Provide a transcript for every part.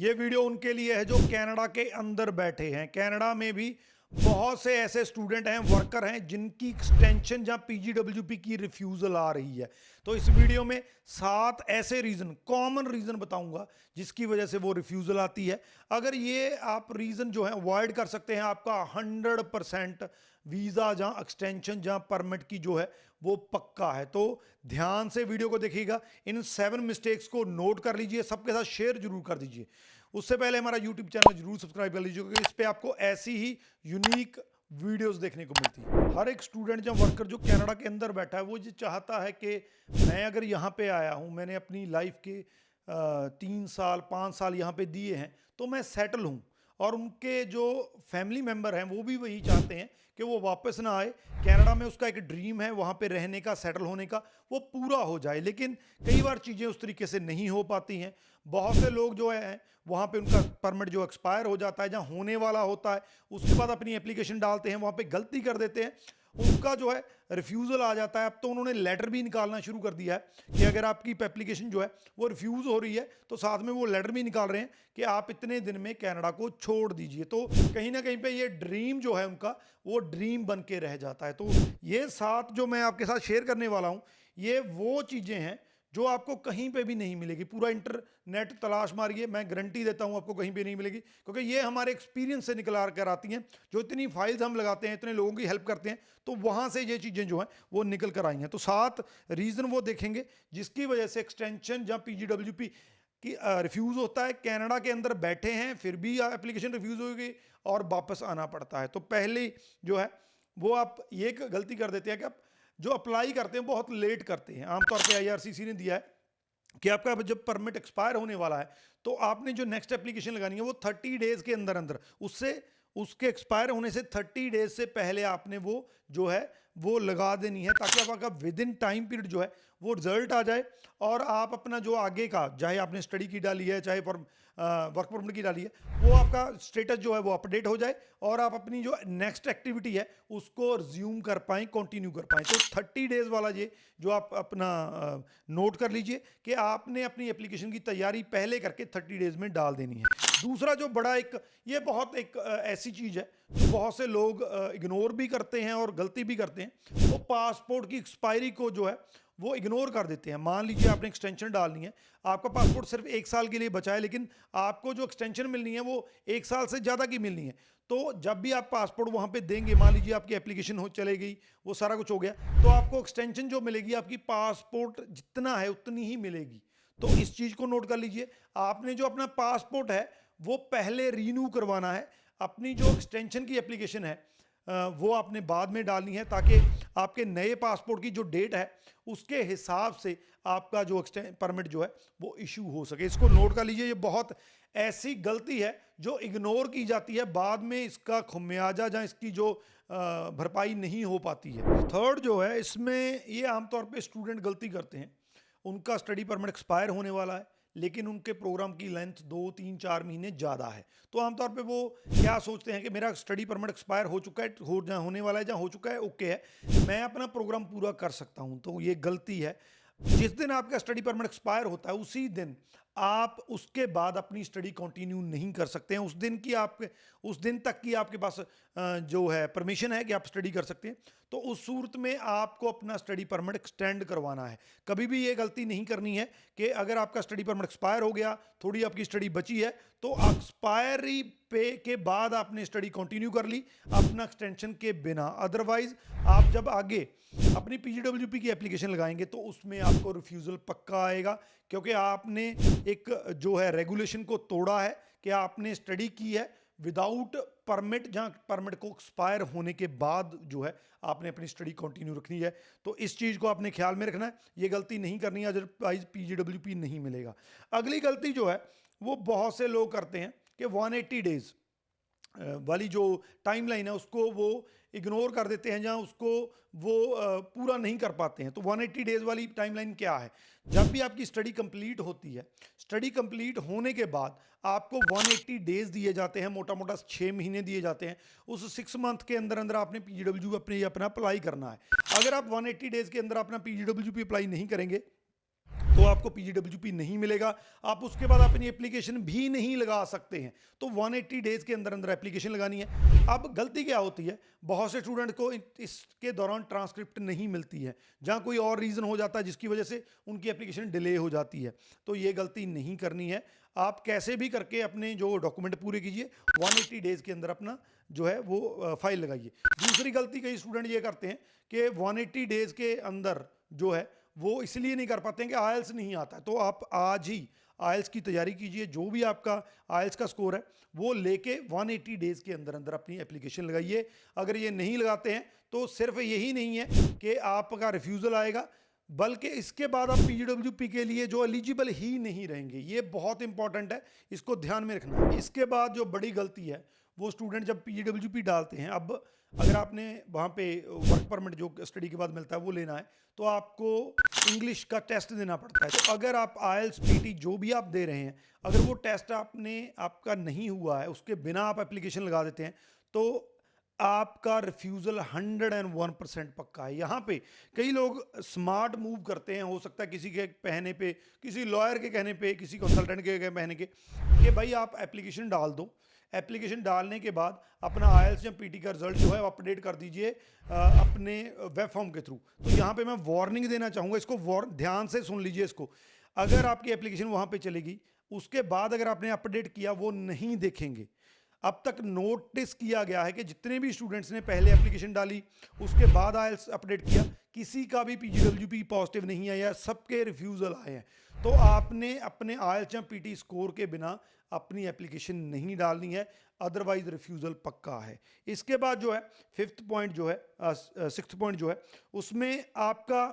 ये वीडियो उनके लिए है जो कनाडा के अंदर बैठे हैं। कनाडा में भी बहुत से ऐसे स्टूडेंट हैं, वर्कर हैं, जिनकी एक्सटेंशन या पीजीडब्ल्यूपी की रिफ्यूज़ल आ रही है। तो इस वीडियो में 7 ऐसे रीज़न, कॉमन रीज़न बताऊंगा जिसकी वजह से वो रिफ्यूज़ल आती है। अगर ये आप रीज़न जो है अवॉइड कर सकते हैं, आपका 100% वीज़ा या एक्सटेंशन या परमिट की जो है वो पक्का है। तो ध्यान से वीडियो को देखिएगा, इन 7 मिस्टेक्स को नोट कर लीजिए, सबके साथ शेयर जरूर कर दीजिए। उससे पहले हमारा यूट्यूब चैनल जरूर सब्सक्राइब कर लीजिए, क्योंकि इस पे आपको ऐसी ही यूनिक वीडियोस देखने को मिलती है। हर एक स्टूडेंट या वर्कर जो कनाडा के अंदर बैठा है, वो ये चाहता है कि मैं अगर यहाँ पे आया हूँ, मैंने अपनी लाइफ के 3 साल 5 साल यहाँ पे दिए हैं, तो मैं सेटल हूँ। और उनके जो फैमिली मेम्बर हैं वो भी वही चाहते हैं कि वो वापस ना आए। कनाडा में उसका एक ड्रीम है वहाँ पे रहने का, सेटल होने का, वो पूरा हो जाए। लेकिन कई बार चीज़ें उस तरीके से नहीं हो पाती हैं। बहुत से लोग जो है वहाँ पे उनका परमिट जो एक्सपायर हो जाता है, जहाँ होने वाला होता है, उसके बाद अपनी एप्लीकेशन डालते हैं, वहाँ पे गलती कर देते हैं, उनका जो है रिफ्यूज़ल आ जाता है। अब तो उन्होंने लेटर भी निकालना शुरू कर दिया है कि अगर आपकी एप्लीकेशन जो है वो रिफ्यूज़ हो रही है, तो साथ में वो लेटर भी निकाल रहे हैं कि आप इतने दिन में कनाडा को छोड़ दीजिए। तो कहीं ना कहीं पे ये ड्रीम जो है उनका, वो ड्रीम बन के रह जाता है। तो ये 7 जो मैं आपके साथ शेयर करने वाला हूँ, ये वो चीज़ें हैं जो आपको कहीं पे भी नहीं मिलेगी। पूरा इंटरनेट तलाश मारिए, मैं गारंटी देता हूँ आपको कहीं पे नहीं मिलेगी, क्योंकि ये हमारे एक्सपीरियंस से निकल कर आती हैं। जो इतनी फाइल्स हम लगाते हैं, इतने लोगों की हेल्प करते हैं, तो वहाँ से ये चीज़ें जो हैं वो निकल कर आई हैं। तो 7 रीज़न वो देखेंगे जिसकी वजह से एक्सटेंशन या पीजीडब्ल्यूपी की रिफ्यूज़ होता है। कनाडा के अंदर बैठे हैं फिर भी एप्लीकेशन रिफ्यूज़ होगी और वापस आना पड़ता है। तो पहले जो है वो आप ये गलती कर देते हैं कि आप जो अप्लाई करते हैं बहुत लेट करते हैं। आमतौर पे आईआरसीसी ने दिया है कि आपका जब परमिट एक्सपायर होने वाला है, तो आपने जो नेक्स्ट एप्लीकेशन लगानी है वो 30 डेज के अंदर अंदर, उससे उसके एक्सपायर होने से 30 डेज से पहले आपने वो जो है वो लगा देनी है, ताकि आपका विद इन टाइम पीरियड जो है वो रिजल्ट आ जाए और आप अपना जो आगे का, चाहे आपने स्टडी की डाली है, चाहे वर्क परमिट की डाली है, वो आपका स्टेटस जो है वो अपडेट हो जाए और आप अपनी जो नेक्स्ट एक्टिविटी है उसको रिज्यूम कर पाएँ, कंटिन्यू कर पाएँ। तो 30 डेज वाला ये जो आप अपना नोट कर लीजिए कि आपने अपनी एप्लीकेशन की तैयारी पहले करके 30 डेज में डाल देनी है। दूसरा जो बड़ा एक, ये बहुत एक ऐसी चीज़ है जो बहुत से लोग इग्नोर भी करते हैं और गलती भी करते हैं, वो पासपोर्ट की एक्सपायरी को जो है वो इग्नोर कर देते हैं। मान लीजिए आपने एक्सटेंशन डालनी है, आपका पासपोर्ट सिर्फ 1 साल के लिए बचा है, लेकिन आपको जो एक्सटेंशन मिलनी है वो 1 साल से ज़्यादा की मिलनी है। तो जब भी आप पासपोर्ट वहाँ पे देंगे, मान लीजिए आपकी एप्लीकेशन हो चले गई, वो सारा कुछ हो गया, तो आपको एक्सटेंशन जो मिलेगी आपकी पासपोर्ट जितना है उतनी ही मिलेगी। तो इस चीज़ को नोट कर लीजिए। आपने जो अपना पासपोर्ट है वो पहले रीन्यू करवाना है। अपनी जो एक्सटेंशन की एप्लीकेशन है वो आपने बाद में डालनी है, ताकि आपके नए पासपोर्ट की जो डेट है उसके हिसाब से आपका जो परमिट जो है वो इशू हो सके। इसको नोट कर लीजिए। ये बहुत ऐसी गलती है जो इग्नोर की जाती है, बाद में इसका खुमियाजा या इसकी जो भरपाई नहीं हो पाती है। थर्ड जो है, इसमें ये आमतौर पे स्टूडेंट गलती करते हैं, उनका स्टडी परमिट एक्सपायर होने वाला है, लेकिन उनके प्रोग्राम की लेंथ 2 3 4 महीने ज़्यादा है। तो आमतौर पे वो क्या सोचते हैं कि मेरा स्टडी परमिट एक्सपायर हो चुका है, होने वाला है, जहाँ हो चुका है ओके है, मैं अपना प्रोग्राम पूरा कर सकता हूँ। तो ये गलती है। जिस दिन आपका स्टडी परमिट एक्सपायर होता है उसी दिन आप उसके बाद अपनी स्टडी कंटिन्यू नहीं कर सकते हैं। उस दिन तक की आपके पास जो है परमिशन है कि आप स्टडी कर सकते हैं। तो उस सूरत में आपको अपना स्टडी परमिट एक्सटेंड करवाना है। कभी भी ये गलती नहीं करनी है कि अगर आपका स्टडी परमिट एक्सपायर हो गया, थोड़ी आपकी स्टडी बची है, तो एक्सपायरी पे के बाद आपने स्टडी कंटिन्यू कर ली अपना एक्सटेंशन के बिना। अदरवाइज आप जब आगे अपनी पीजीडब्ल्यूपी की एप्लीकेशन लगाएंगे तो उसमें आपको रिफ्यूज़ल पक्का आएगा, क्योंकि आपने एक जो है रेगुलेशन को तोड़ा है कि आपने स्टडी की है विदाउट परमिट, जहाँ परमिट को एक्सपायर होने के बाद जो है आपने अपनी स्टडी कंटिन्यू रखनी है। तो इस चीज़ को आपने ख्याल में रखना है, ये गलती नहीं करनी है, अदरवाइज पीजीडब्ल्यूपी नहीं मिलेगा। अगली गलती जो है वो बहुत से लोग करते हैं कि 180 डेज वाली जो टाइमलाइन है उसको वो इग्नोर कर देते हैं, जहाँ उसको वो पूरा नहीं कर पाते हैं। तो 180 डेज वाली टाइमलाइन क्या है? जब भी आपकी स्टडी कंप्लीट होती है, स्टडी कंप्लीट होने के बाद आपको 180 डेज दिए जाते हैं, मोटा मोटा 6 महीने दिए जाते हैं। उस 6 मंथ के अंदर अंदर आपने पीजीडब्ल्यू अपना अप्लाई करना है। अगर आप 180 डेज के अंदर अपना पीजीडब्ल्यू अप्लाई नहीं करेंगे तो आपको पीजीडब्ल्यूपी नहीं मिलेगा। आप उसके बाद अपनी एप्लीकेशन भी नहीं लगा सकते हैं। तो 180 डेज के अंदर अंदर एप्लीकेशन लगानी है। अब गलती क्या होती है, बहुत से स्टूडेंट को इसके दौरान ट्रांसक्रिप्ट नहीं मिलती है, जहां कोई और रीज़न हो जाता है जिसकी वजह से उनकी एप्लीकेशन डिले हो जाती है। तो ये गलती नहीं करनी है। आप कैसे भी करके अपने जो डॉक्यूमेंट पूरे कीजिए, 180 डेज के अंदर अपना जो है वो फाइल लगाइए। दूसरी गलती कई स्टूडेंट ये करते हैं कि 180 डेज के अंदर जो है वो इसलिए नहीं कर पाते हैं कि आयल्स नहीं आता है। तो आप आज ही आयल्स की तैयारी कीजिए। जो भी आपका आयल्स का स्कोर है वो लेके 180 डेज के अंदर अंदर अपनी एप्लीकेशन लगाइए। अगर ये नहीं लगाते हैं तो सिर्फ यही नहीं है कि आपका रिफ्यूज़ल आएगा, बल्कि इसके बाद आप पीजीडब्ल्यूपी के लिए जो एलिजिबल ही नहीं रहेंगे। ये बहुत इंपॉर्टेंट है, इसको ध्यान में रखना है। इसके बाद जो बड़ी गलती है, वो स्टूडेंट जब पीजीडब्ल्यूपी डालते हैं, अब अगर आपने वहाँ पे वर्क परमिट जो स्टडी के बाद मिलता है वो लेना है, तो आपको इंग्लिश का टेस्ट देना पड़ता है। तो अगर आप आयल्स पीटी जो भी आप दे रहे हैं, अगर वो टेस्ट आपका नहीं हुआ है, उसके बिना आप एप्लीकेशन लगा देते हैं, तो आपका रिफ्यूज़ल 101% पक्का है। यहाँ पे कई लोग स्मार्ट मूव करते हैं, हो सकता है किसी के कहने पे, किसी लॉयर के कहने पे, किसी कंसल्टेंट के कहने के, कि भाई आप एप्लीकेशन डाल दो। एप्लीकेशन डालने के बाद अपना आयल्स या पीटी का रिजल्ट जो है अपडेट कर दीजिए अपने वेब फॉर्म के थ्रू। तो यहाँ पे मैं वार्निंग देना चाहूँगा, इसको ध्यान से सुन लीजिए इसको। अगर आपकी एप्लीकेशन वहाँ पे चलेगी, उसके बाद अगर आपने अपडेट किया, वो नहीं देखेंगे। अब तक नोटिस किया गया है कि जितने भी स्टूडेंट्स ने पहले एप्लीकेशन डाली, उसके बाद आयल्स अपडेट किया, किसी का भी पीजीडब्ल्यूपी पॉजिटिव नहीं आया, सबके रिफ्यूज़ल आए हैं। तो आपने अपने आयल्स या पीटी स्कोर के बिना अपनी एप्लीकेशन नहीं डालनी है, अदरवाइज रिफ्यूज़ल पक्का है। इसके बाद जो है सिक्स्थ पॉइंट जो है उसमें आपका,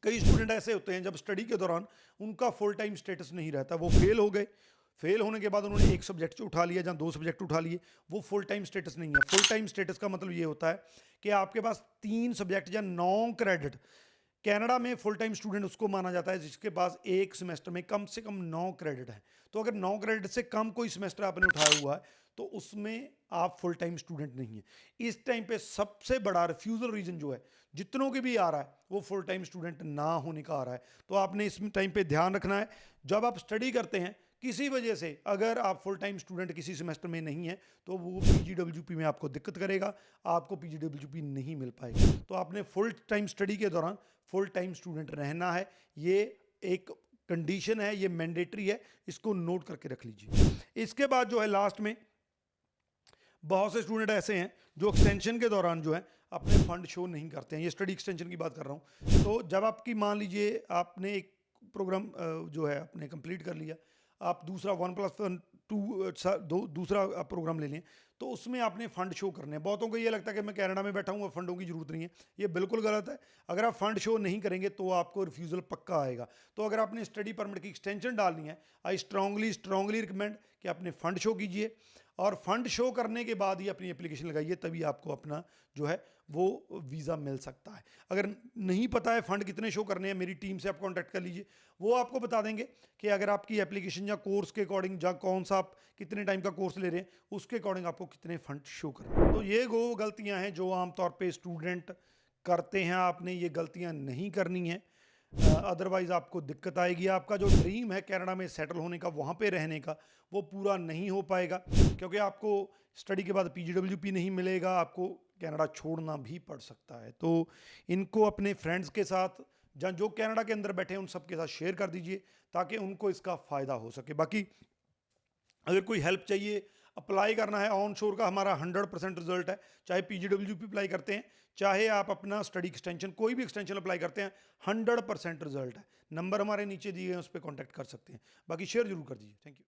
कई स्टूडेंट ऐसे होते हैं जब स्टडी के दौरान उनका फुल टाइम स्टेटस नहीं रहता, वो फेल हो गए, फेल होने के बाद उन्होंने एक सब्जेक्ट उठा लिया या 2 सब्जेक्ट उठा लिए, वो फुल टाइम स्टेटस नहीं है। फुल टाइम स्टेटस का मतलब ये होता है कि आपके पास 3 सब्जेक्ट या 9 क्रेडिट, कनाडा में फुल टाइम स्टूडेंट उसको माना जाता है जिसके पास एक सेमेस्टर में कम से कम 9 क्रेडिट है। तो अगर 9 क्रेडिट से कम कोई सेमेस्टर आपने उठाया हुआ है, तो उसमें आप फुल टाइम स्टूडेंट नहीं है। इस टाइम पे सबसे बड़ा रिफ्यूज़ल रीजन जो है, जितनों के भी आ रहा है, वो फुल टाइम स्टूडेंट ना होने का आ रहा है। तो आपने इस टाइम पे ध्यान रखना है। जब आप स्टडी करते हैं, किसी वजह से अगर आप फुल टाइम स्टूडेंट किसी सेमेस्टर में नहीं है, तो वो पीजीडब्ल्यूपी में आपको दिक्कत करेगा, आपको पीजीडब्ल्यूपी नहीं मिल पाएगी। तो आपने फुल टाइम स्टडी के दौरान फुल टाइम स्टूडेंट रहना है। ये एक कंडीशन है, ये मैंडेटरी है, इसको नोट करके रख लीजिए। इसके बाद जो है लास्ट में, बहुत से स्टूडेंट ऐसे हैं जो एक्सटेंशन के दौरान जो है अपने फंड शो नहीं करते हैं। ये स्टडी एक्सटेंशन की बात कर रहा हूँ। तो जब आपकी, मान लीजिए आपने एक प्रोग्राम जो है आपने कंप्लीट कर लिया, आप दूसरा 1+1 दूसरा प्रोग्राम ले लें, तो उसमें आपने फ़ंड शो करने हैं। बहुतों को ये लगता है कि मैं कनाडा में बैठा हूँ, अब फंडों की ज़रूरत नहीं है। ये बिल्कुल गलत है। अगर आप फ़ंड शो नहीं करेंगे तो आपको रिफ्यूज़ल पक्का आएगा। तो अगर आपने स्टडी परमिट की एक्सटेंशन डालनी है, आई स्ट्रांगली रिकमेंड कि आपने फ़ंड शो कीजिए, और फंड शो करने के बाद ही अपनी एप्लीकेशन लगाइए, तभी आपको अपना जो है वो वीज़ा मिल सकता है। अगर नहीं पता है फ़ंड कितने शो करने हैं, मेरी टीम से आप कांटेक्ट कर लीजिए, वो आपको बता देंगे कि अगर आपकी एप्लीकेशन या कोर्स के अकॉर्डिंग, या कौन सा आप कितने टाइम का कोर्स ले रहे हैं, उसके अकॉर्डिंग आपको कितने फ़ंड शो करने हैं। तो ये वो गलतियाँ हैं जो आमतौर पर स्टूडेंट करते हैं। आपने ये गलतियाँ नहीं करनी है, अदरवाइज़ आपको दिक्कत आएगी। आपका जो ड्रीम है कनाडा में सेटल होने का, वहाँ पे रहने का, वो पूरा नहीं हो पाएगा, क्योंकि आपको स्टडी के बाद पीजीडब्ल्यूपी नहीं मिलेगा, आपको कनाडा छोड़ना भी पड़ सकता है। तो इनको अपने फ्रेंड्स के साथ, जहाँ जो कनाडा के अंदर बैठे हैं, उन सब के साथ शेयर कर दीजिए, ताकि उनको इसका फ़ायदा हो सके। बाकी अगर कोई हेल्प चाहिए, अप्लाई करना है, ऑन शोर का हमारा 100% रिजल्ट है। चाहे पीजीडब्ल्यूपी अप्लाई करते हैं, चाहे आप अपना स्टडी एक्सटेंशन, कोई भी एक्सटेंशन अप्लाई करते हैं, 100% रिजल्ट है। नंबर हमारे नीचे दिए हैं, उस पर कॉन्टैक्ट कर सकते हैं। बाकी शेयर जरूर कर दीजिए। Thank you.